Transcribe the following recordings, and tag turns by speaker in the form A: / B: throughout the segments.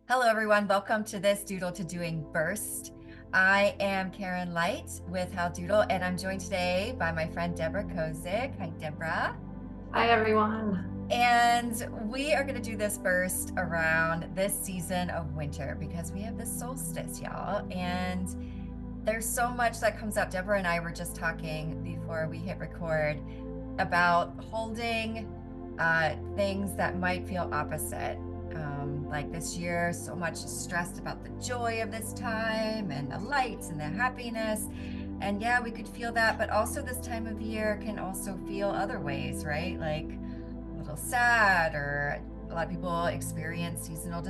A: Hello, everyone. Welcome to this Doodle-to-Doing BURST. I am Karen Light with How Doodle, and I'm joined today by my friend Deborah Kozich. Hi, Deborah.
B: Hi, everyone.
A: And we are going to do this burst around this season of winter because we have the solstice, y'all. And there's so much that comes up. Deborah and I were just talking before we hit record about holding things that might feel opposite. Like this year, so much stressed about the joy of this time and the lights and the happiness. And yeah, we could feel that, but also this time of year can also feel other ways, right? Like a little sad, or a lot of people experience seasonal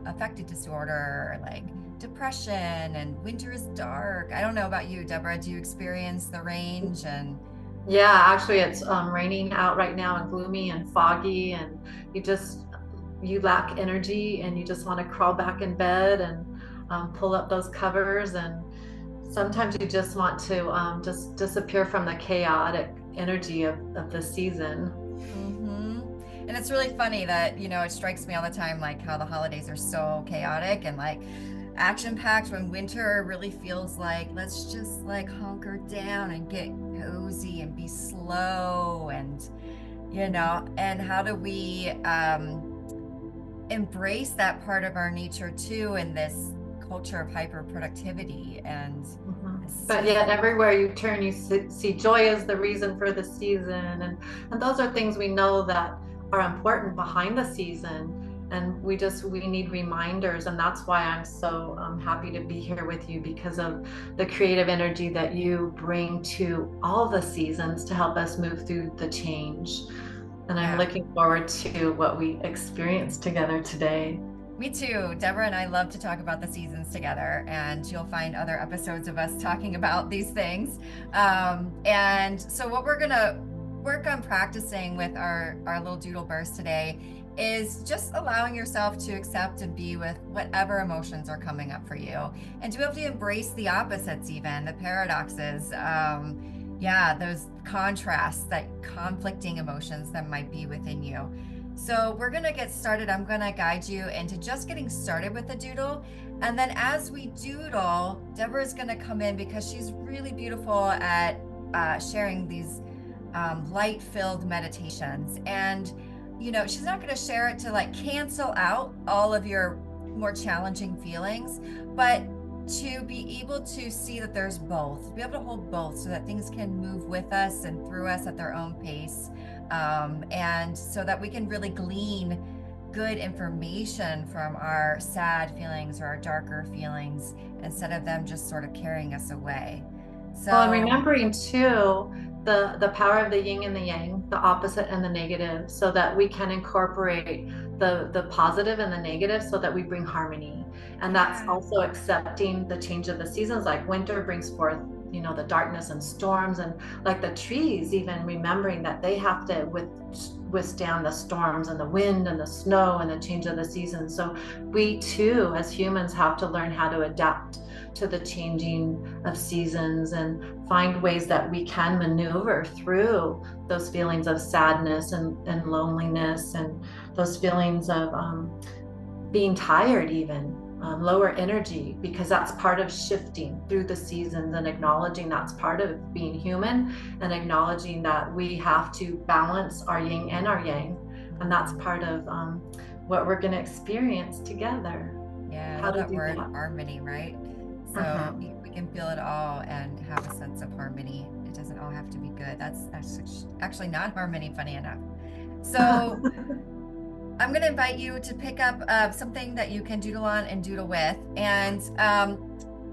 A: affective disorder, like depression, and winter is dark. I don't know about you, Deborah. Do you experience the range and
B: Yeah, actually, it's raining out right now and gloomy and foggy, and you just you lack energy, and you just want to crawl back in bed and pull up those covers, and sometimes you just want to just disappear from the chaotic energy of the season.
A: mm-hmm. And it's really funny that, it strikes me all the time, like how the holidays are so chaotic and like action packed when winter really feels like let's just like hunker down and get cozy and be slow and how do we embrace that part of our nature too in this culture of hyper productivity and
B: Mhm.
A: this
B: But yet,
A: season.
B: everywhere you turn, you see joy as the reason for the season, and those are things we know that are important behind the season, and we need reminders, and that's why I'm so happy to be here with you because of the creative energy that you bring to all the seasons to help us move through the change. And I'm
A: Yeah.
B: looking forward to what we experience together today.
A: Me too. Deborah and I love to talk about the seasons together, and you'll find other episodes of us talking about these things. And so, what we're going to work on practicing with our little doodle burst today is just allowing yourself to accept and be with whatever emotions are coming up for you, and to be able to embrace the opposites, even the paradoxes. Yeah, those contrasts, that conflicting emotions that might be within you. So we're going to get started. I'm going to guide you into just getting started with the doodle. And then as we doodle, Deborah's going to come in because she's really beautiful at sharing these light-filled meditations. And, she's not going to share it to like cancel out all of your more challenging feelings, but to be able to see that there's both, to be able to hold both so that things can move with us and through us at their own pace, and so that we can really glean good information from our sad feelings or our darker feelings instead of them just sort of carrying us away.
B: Well, and
A: So,
B: remembering too the power of the yin and the yang, the opposite and the negative, so that we can incorporate the positive and the negative, so that we bring harmony. And that's
A: yeah.
B: also accepting the change of the seasons. Like winter brings forth, the darkness and storms, and like the trees, even remembering that they have to withstand the storms and the wind and the snow and the change of the seasons. So we too, as humans, have to learn how to adapt to the changing of seasons and find ways that we can maneuver through those feelings of sadness and loneliness, and those feelings of being tired, even lower energy, because that's part of shifting through the seasons, and acknowledging that's part of being human, and acknowledging that we have to balance our yin and our yang, and that's
A: Mhm.
B: part of what we're going to experience together,
A: Yeah, I
B: how
A: love
B: to
A: that
B: do
A: word
B: that.
A: harmony, right? So
B: Mhm.
A: we can feel it all and have a sense of harmony. It doesn't all have to be good. That's actually not harmony, funny enough. So I'm going to invite you to pick up something that you can doodle on and doodle with. And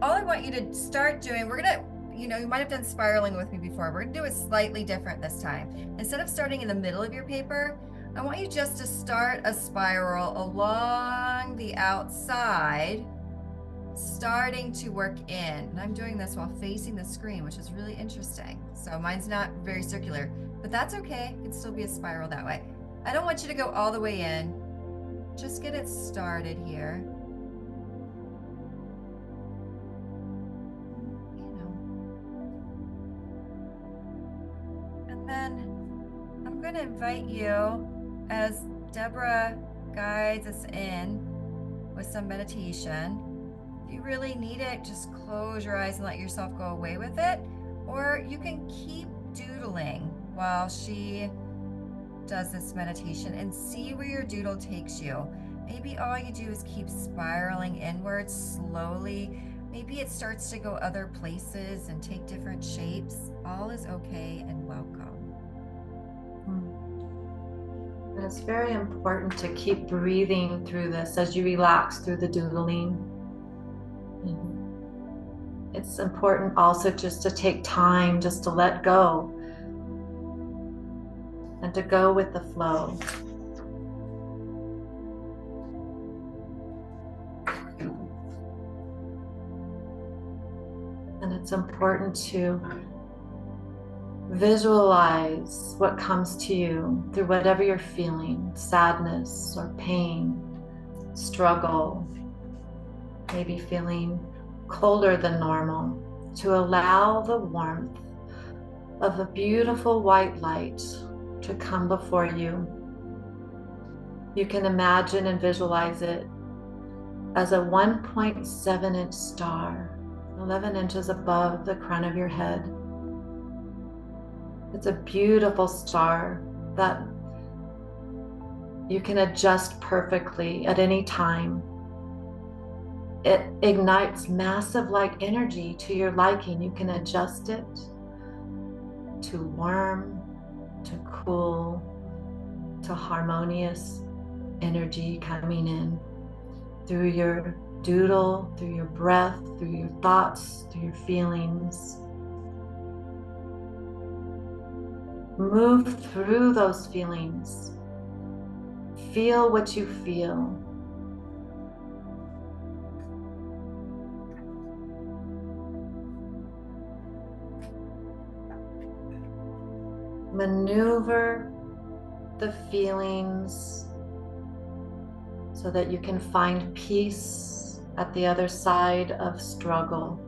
A: all I want you to start doing, we're going to, you might have done spiraling with me before. We're going to do it slightly different this time. Instead of starting in the middle of your paper, I want you just to start a spiral along the outside, starting to work in. And I'm doing this while facing the screen, which is really interesting. So mine's not very circular, but that's okay. It can still be a spiral that way. I don't want you to go all the way in. Just get it started here. You know. And then I'm going to invite you, as Deborah guides us in, with some meditation. If you really need it, just close your eyes and let yourself go away with it. Or you can keep doodling while she does this meditation and see where your doodle takes you. Maybe all you do is keep spiraling inwards slowly. Maybe it starts to go other places and take different shapes. All is okay and welcome.
B: And it's very important to keep breathing through this as you relax through the doodling. It's important also just to take time just to let go and to go with the flow. And it's important to visualize what comes to you through whatever you're feeling, sadness or pain, struggle, maybe feeling colder than normal, to allow the warmth of a beautiful white light to come before you. You can imagine and visualize it as a 1.7-inch star, 11 inches above the crown of your head. It's a beautiful star that you can adjust perfectly at any time. It ignites massive light energy to your liking. You can adjust it to warm, to cool, to harmonious energy coming in through your doodle, through your breath, through your thoughts, through your feelings. Move through those feelings. Feel what you feel. Maneuver the feelings so that you can find peace at the other side of struggle.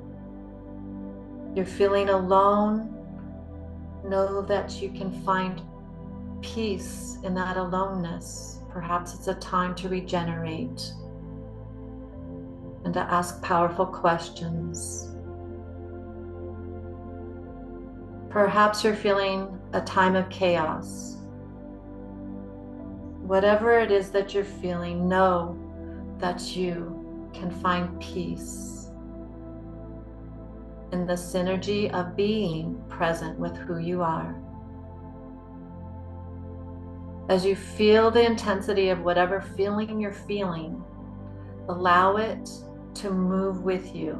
B: You're feeling alone. Know that you can find peace in that aloneness. Perhaps it's a time to regenerate and to ask powerful questions. Perhaps you're feeling a time of chaos. Whatever it is that you're feeling, know that you can find peace in the synergy of being present with who you are. As you feel the intensity of whatever feeling you're feeling, allow it to move with you.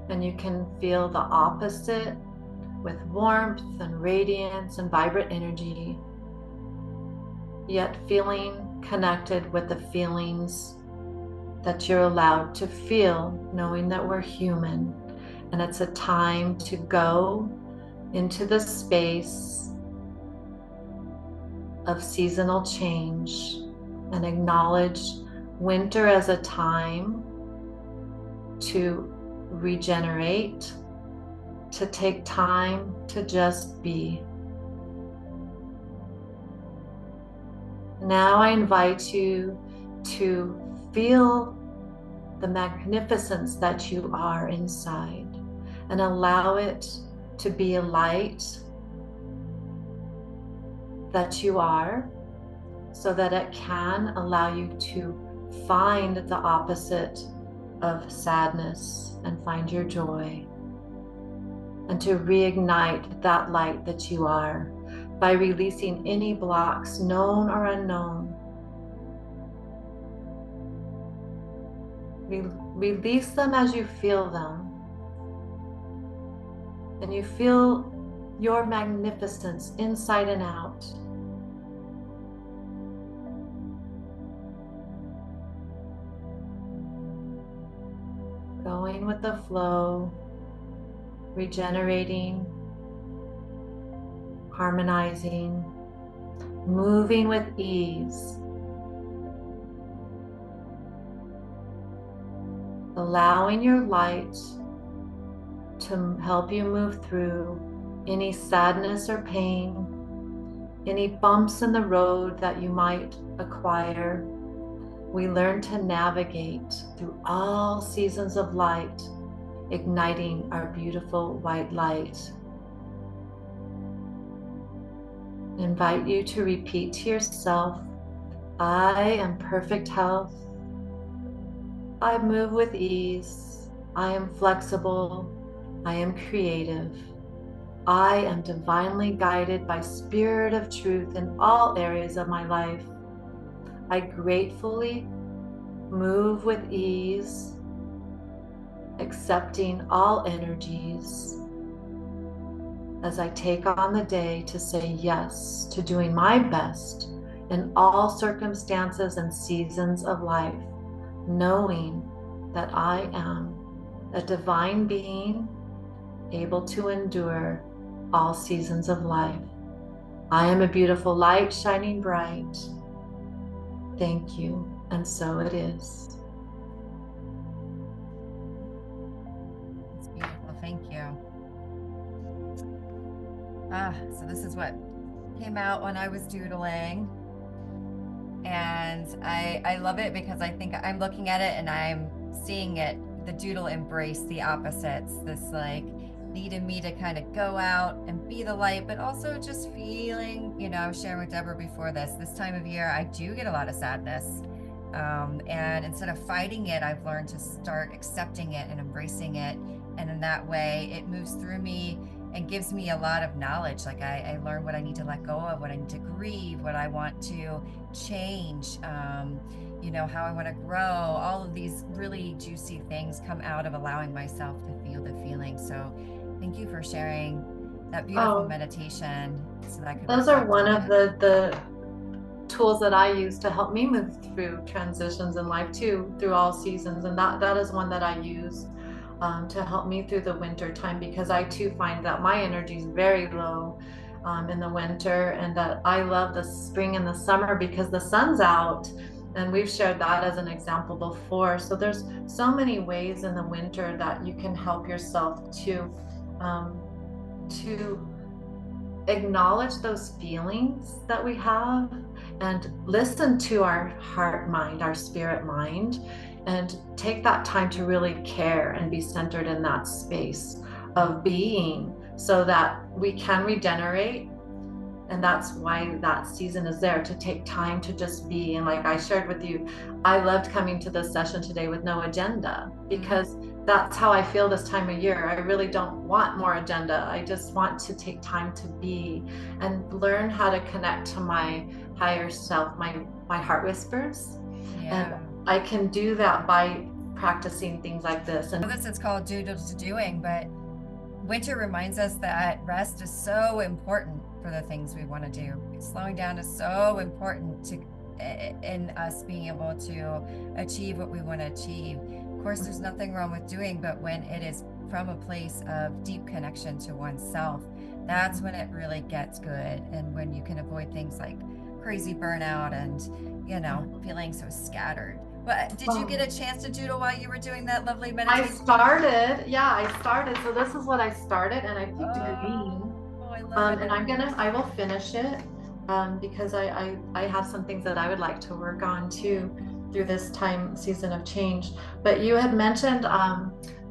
B: And you can feel the opposite with warmth and radiance and vibrant energy, yet feeling connected with the feelings that you're allowed to feel, knowing that we're human. And it's a time to go into the space of seasonal change and acknowledge winter as a time to regenerate, to take time to just be. Now I invite you to feel the magnificence that you are inside and allow it to be a light that you are, so that it can allow you to find the opposite of sadness and find your joy, and to reignite that light that you are by releasing any blocks, known or unknown. Release them as you feel them, and you feel your magnificence inside and out. Going with the flow, regenerating, harmonizing, moving with ease. Allowing your light to help you move through any sadness or pain, any bumps in the road that you might acquire, we learn to navigate through all seasons of light, igniting our beautiful white light. I invite you to repeat to yourself, I am perfect health. I move with ease. I am flexible. I am creative. I am divinely guided by Spirit of Truth in all areas of my life. I gratefully move with ease, accepting all energies as I take on the day to say yes to doing my best in all circumstances and seasons of life, knowing that I am a divine being able to endure all seasons of life. I am a beautiful light shining bright. Thank you, and so it is.
A: It's beautiful. Thank you. So this is what came out when I was doodling. And I love it because I think I'm looking at it and I'm seeing it, the doodle embrace the opposites, this like needing me to kind of go out and be the light, but also just feeling, I was sharing with Deborah before this time of year, I do get a lot of sadness. And instead of fighting it, I've learned to start accepting it and embracing it. And in that way, it moves through me and gives me a lot of knowledge. Like I learn what I need to let go of, what I need to grieve, what I want to change, how I want to grow. All of these really juicy things come out of allowing myself to feel the feeling. So thank you for sharing that beautiful meditation so that I could
B: Those are
A: reflect
B: one
A: on
B: of
A: it.
B: the tools that I use to help me move through transitions in life too, through all seasons. And that is one that I use to help me through the winter time, because I too find that my energy is very low in the winter, and that I love the spring and the summer because the sun's out. And we've shared that as an example before. So there's so many ways in the winter that you can help yourself to acknowledge those feelings that we have and listen to our heart mind, our spirit mind, and take that time to really care and be centered in that space of being so that we can regenerate. And that's why that season is there, to take time to just be. And like I shared with you, I loved coming to this session today with no agenda, because that's how I feel this time of year. I really don't want more agenda. I just want to take time to be and learn how to connect to my higher self, my heart whispers.
A: Yeah.
B: And I can do that by practicing things like this. And
A: This is called Doodle-to-Doing, but winter reminds us that rest is so important for the things we want to do. Slowing down is so important in us being able to achieve what we want to achieve. Of course, there's nothing wrong with doing, but when it is from a place of deep connection to oneself, that's when it really gets good. And when you can avoid things like crazy burnout and, feeling so scattered. But did you get a chance to doodle while you were doing that lovely meditation?
B: I started. So this is what I started, and I picked green.
A: Oh, I love it.
B: And I will finish it because I have some things that I would like to work on too through this season of change. But you had mentioned,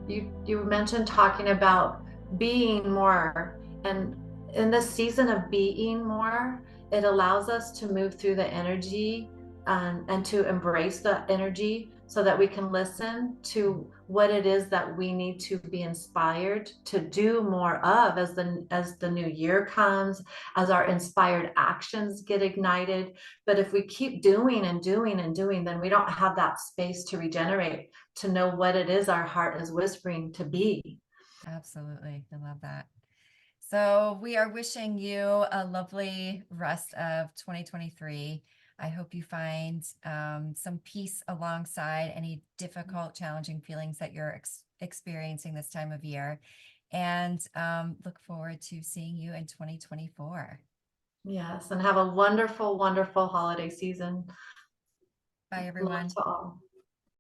B: you mentioned talking about being more, and in this season of being more, it allows us to move through the energy and to embrace the energy so that we can listen to what it is that we need to be inspired to do more of as the new year comes, as our inspired actions get ignited. But if we keep doing and doing and doing, then we don't have that space to regenerate, to know what it is our heart is whispering to be.
A: Absolutely. I love that. So we are wishing you a lovely rest of 2023. I hope you find some peace alongside any difficult, challenging feelings that you're experiencing this time of year, and look forward to seeing you in 2024.
B: Yes, and have a wonderful, wonderful holiday season.
A: Bye,
B: Love
A: everyone.
B: to all.